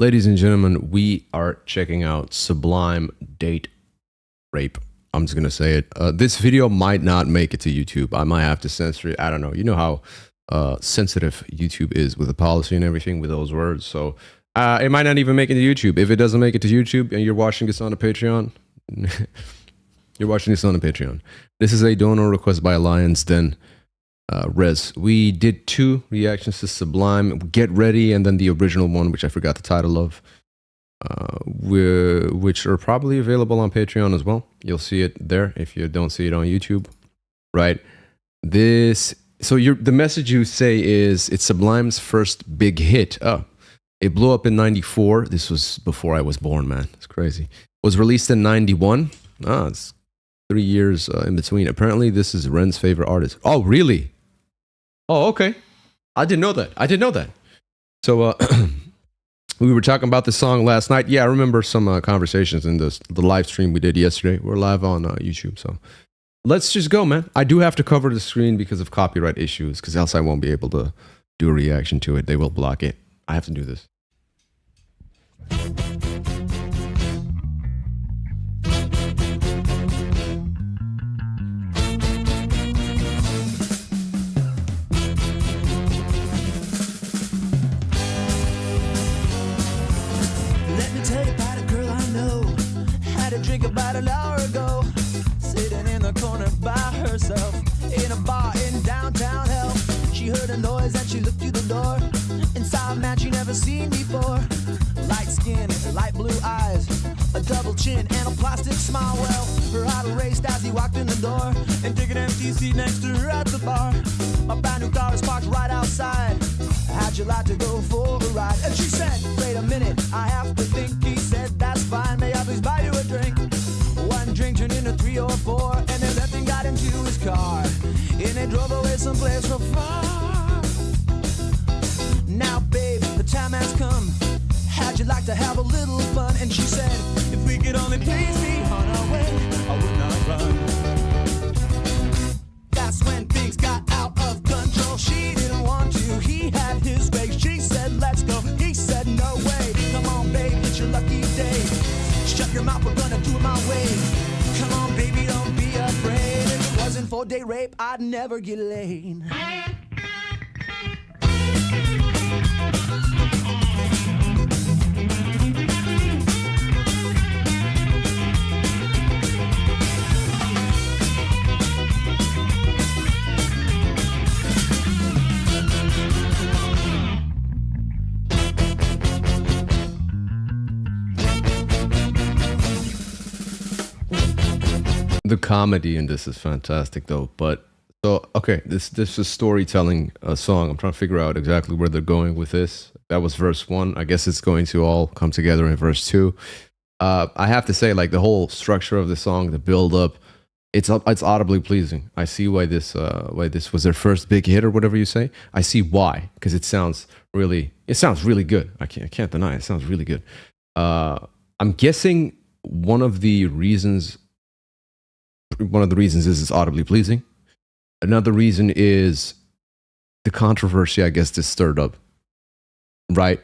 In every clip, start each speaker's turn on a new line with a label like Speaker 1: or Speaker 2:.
Speaker 1: Ladies and gentlemen, we are checking out Sublime Date Rape. I'm just going to say it. This video might not make it to YouTube. I might have to censor it. I don't know. You know how sensitive YouTube is with the policy and everything with those words. So it might not even make it to YouTube. If it doesn't make it to YouTube and you're watching this on a Patreon, you're watching this on a Patreon. This is a donor request by Alliance Den. Rez. We did 2 reactions to Sublime, Get Ready, and then the original one, which I forgot the title of, which are probably available on Patreon as well. You'll see it there if you don't see it on YouTube, right? So the message you say is it's Sublime's first big hit. Oh, it blew up in '94. This was before I was born, man. It's crazy. Was released in '91. It's 3 years in between. Apparently, this is Ren's favorite artist. Oh, really? Oh, okay. I didn't know that. So we were talking about this song last night. Yeah, I remember some conversations in the live stream we did yesterday. We're live on YouTube, so let's just go, man. I do have to cover the screen because of copyright issues, because else I won't be able to do a reaction to it. They will block it. I have to do this.
Speaker 2: Drink about an hour ago, sitting in the corner by herself in a bar in downtown hell. She heard a noise and she looked through the door and saw a man she never seen before. Light skin, light blue eyes, a double chin and a plastic smile. Well, her heart raced as he walked in the door and took an empty seat next to her at the bar. My brand new car is parked right outside. How'd you like to go for a ride? And she said, wait a minute, I have to think. He said, that's fine, may I please buy you a drink? One drink turned into 3 or 4, and then that thing got into his car, and they drove away someplace so far. Now babe, the time has come. How'd you like to have a little fun? And she said, if we could only please be on our way, I would not run. That's when things got out of control. She didn't want to, he had his way. She said, let's go, he said, no way. Come on babe, it's your lucky day. Shut your mouth, we're gonna do it my way. Come on baby, don't be afraid. If it wasn't for date rape, I'd never get laid.
Speaker 1: The comedy in this is fantastic, though. But so okay, this is storytelling song. I'm trying to figure out exactly where they're going with this. That was verse 1. I guess it's going to all come together in verse 2. I have to say, like, the whole structure of the song, the build up, it's audibly pleasing. I see why this was their first big hit or whatever you say. I see why, because it sounds really good. I can't deny it. It sounds really good. I'm guessing one of the reasons is it's audibly pleasing. Another reason is the controversy, I guess, this stirred up, right?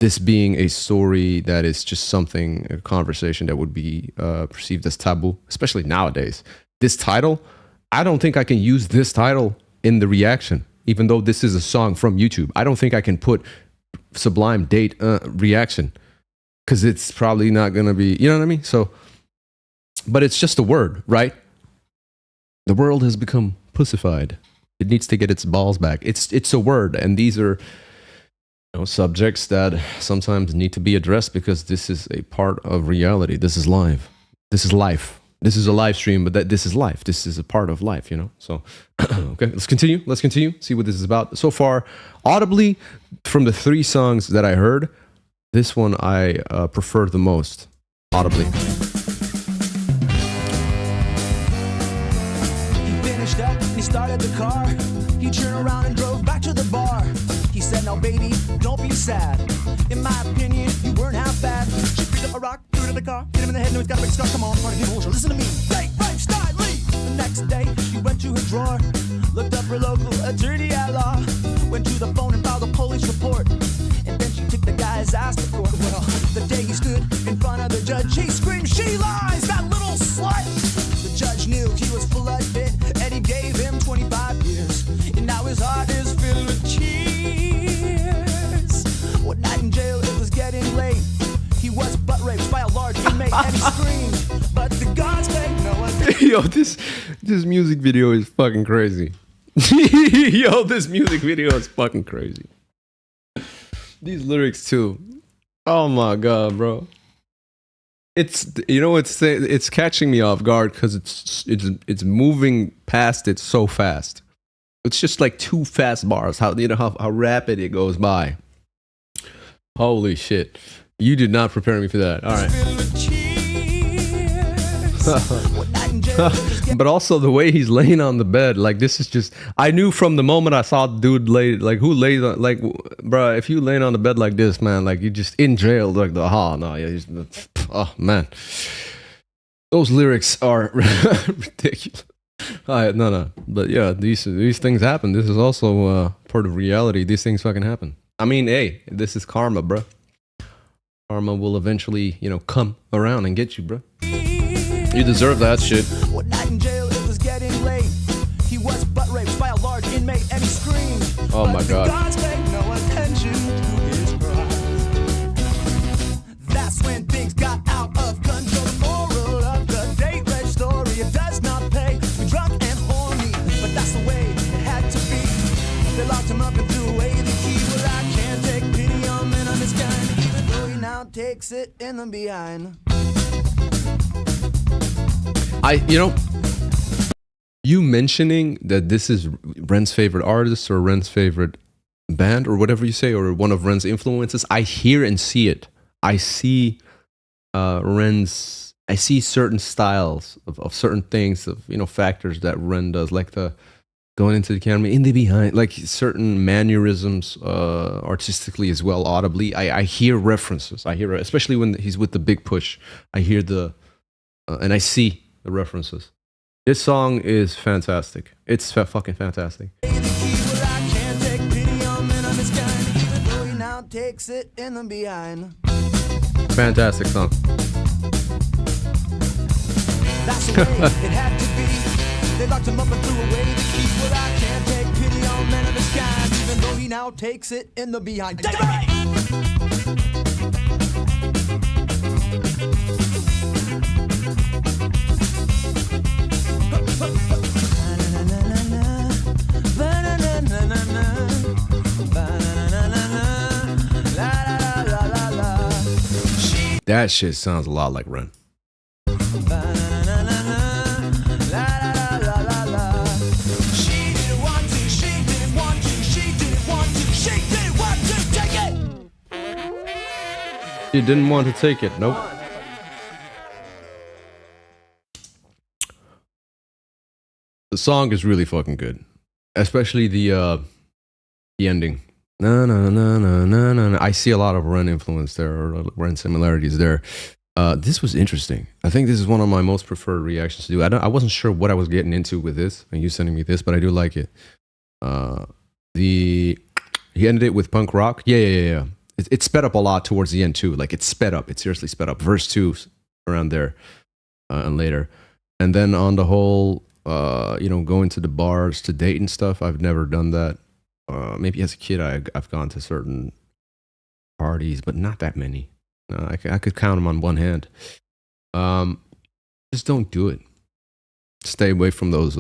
Speaker 1: This being a story that is just a conversation that would be perceived as taboo, especially nowadays. This title, I don't think I can use this title in the reaction, even though this is a song from YouTube. I don't think I can put Sublime Date reaction, because it's probably not going to be, you know what I mean? So, but it's just a word, right? The world has become pussified. It needs to get its balls back. It's a word, and these are subjects that sometimes need to be addressed because this is a part of reality. This is live. This is life. This is a live stream, but this is life. This is a part of life, So, okay, let's continue. See what this is about. So far, audibly, from the 3 songs that I heard, this one I prefer the most, audibly.
Speaker 2: He started the car, he turned around and drove back to the bar. He said, now baby, don't be sad. In my opinion, you weren't half bad. She picked up a rock, threw it in the car, hit him in the head, no, he's got a big scar. Come on, party people, listen to me. Date rape style, leave. The next day, she went to her drawer, looked up her local attorney at law, went to the phone and filed a police report, and then she took the guy's was asked before. Well, the day he stood in front of the judge, he screamed, "She lies, that little slut!" The judge knew he was full of it, and he gave him 25 years. And now his heart is filled with tears. One night in jail, it was getting late. He was butt raped by a large inmate, and he screamed, but the guards paid no attention.
Speaker 1: Yo, this music video is fucking crazy. Yo, this music video is fucking crazy. These lyrics too. Oh my god, bro. It's, you know, it's catching me off guard because it's moving past it so fast. It's just like two fast bars. How rapid it goes by. Holy shit. You did not prepare me for that. All right. But also the way he's laying on the bed, like this is just, I knew from the moment I saw the dude lay, like who lays on, like, bruh, if you laying on the bed like this, man, like you just in jail, like oh man, those lyrics are ridiculous. No, but yeah, these things happen. This is also part of reality. These things fucking happen. I mean, hey, this is karma, bruh. Karma will eventually, you know, come around and get you, bruh. You deserve that shit.
Speaker 2: One night in jail, it was getting late. He was butt raped by a large inmate, and he screamed.
Speaker 1: Oh my god.
Speaker 2: The guards paid no attention to his cries. That's when things got out of control. The moral of the date rape story, it does not pay to be drunk and horny, but that's the way it had to be. They locked him up and threw away the key. Well, I can't take pity on men of this kind, even though he now takes it in the behind.
Speaker 1: You mentioning that this is Ren's favorite artist or Ren's favorite band or whatever you say, or one of Ren's influences, I hear and see it. I see I see certain styles of certain things, of, you know, factors that Ren does, like the going into the camera in the behind, like certain mannerisms artistically as well, audibly. I hear references. I hear, especially when he's with the big push, I hear and I see the references. This song is fantastic. It's fucking fantastic. Fantastic song.
Speaker 2: That's the way it had to be. They locked him up and threw away the key. Well, I can't take pity on men of this kind, even though he now takes it in the behind. Take it!
Speaker 1: That shit sounds a lot like Ren. She didn't want to take it. Nope. The song is really fucking good, especially the ending. No. I see a lot of Ren influence there, or Ren similarities there. This was interesting. I think this is one of my most preferred reactions to do. I wasn't sure what I was getting into with this, and you sending me this, but I do like it. He ended it with punk rock. Yeah. It sped up a lot towards the end too. Like it sped up. It seriously sped up. Verse 2 around there and later, and then on the whole, going to the bars to date and stuff. I've never done that. Maybe as a kid, I've gone to certain parties, but not that many. I could count them on one hand. Just don't do it. Stay away from those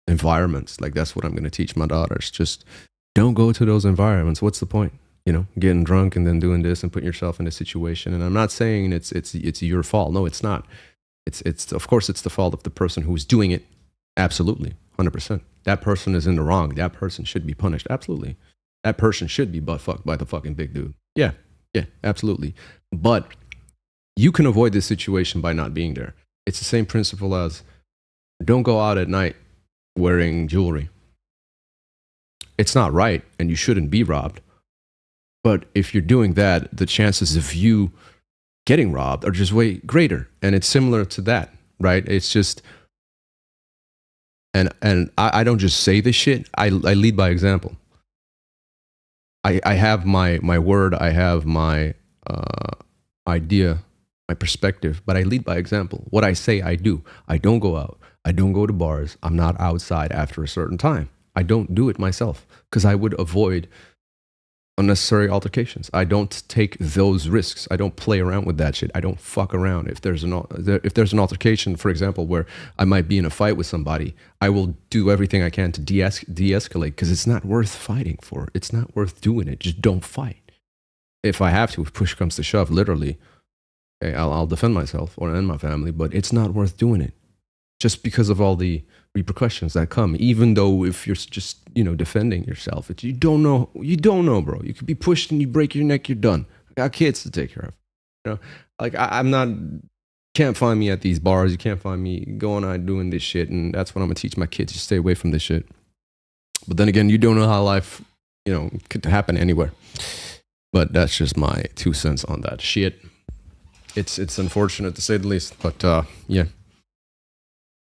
Speaker 1: environments. Like that's what I'm going to teach my daughters. Just don't go to those environments. What's the point? Getting drunk and then doing this and putting yourself in a situation. And I'm not saying it's your fault. No, it's not. It's of course it's the fault of the person who's doing it. Absolutely, 100%. That person is in the wrong. That person should be punished. Absolutely. That person should be butt fucked by the fucking big dude. Yeah, absolutely. But you can avoid this situation by not being there. It's the same principle as don't go out at night wearing jewelry. It's not right, and you shouldn't be robbed. But if you're doing that, the chances of you getting robbed are just way greater. And it's similar to that, right? It's just, and I don't just say this shit, I lead by example. I have my word, I have my idea, my perspective, but I lead by example. What I say, I do. I don't go out. I don't go to bars. I'm not outside after a certain time. I don't do it myself because I would avoid unnecessary altercations. I don't take those risks. I don't play around with that shit. I don't fuck around. If there's an altercation, for example, where I might be in a fight with somebody, I will do everything I can to de-escalate because it's not worth fighting for. It's not worth doing it. Just don't fight. If I have to, if push comes to shove, literally, okay, I'll defend myself and my family, but it's not worth doing it just because of all the repercussions that come. Even though if you're just, defending yourself, you don't know, bro. You could be pushed and you break your neck, you're done. I got kids to take care of. Like I'm not, can't find me at these bars. You can't find me going out doing this shit. And that's what I'm gonna teach my kids. You stay away from this shit. But then again, you don't know how life, could happen anywhere. But that's just my 2 cents on that shit. It's unfortunate to say the least, but yeah.